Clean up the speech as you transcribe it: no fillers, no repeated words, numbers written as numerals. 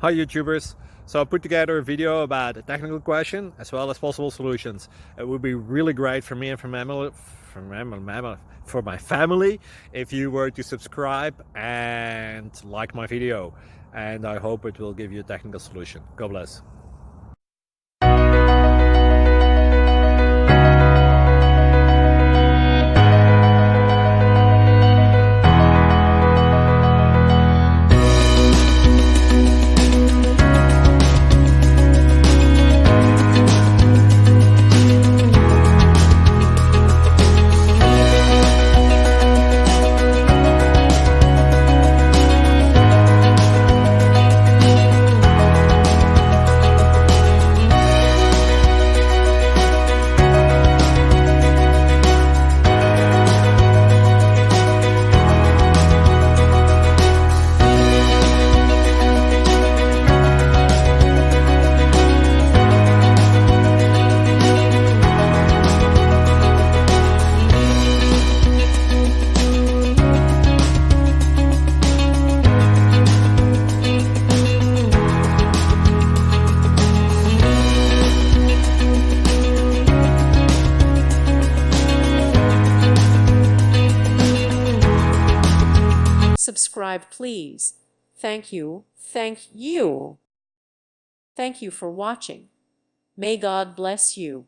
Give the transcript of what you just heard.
Hi YouTubers! So I put together a video about a technical question as well as possible solutions. It would be really great for me and for my family if you were to subscribe and like my video, and I hope it will give you a technical solution. God bless. Subscribe, please. Thank you. Thank you. Thank you for watching. May God bless you.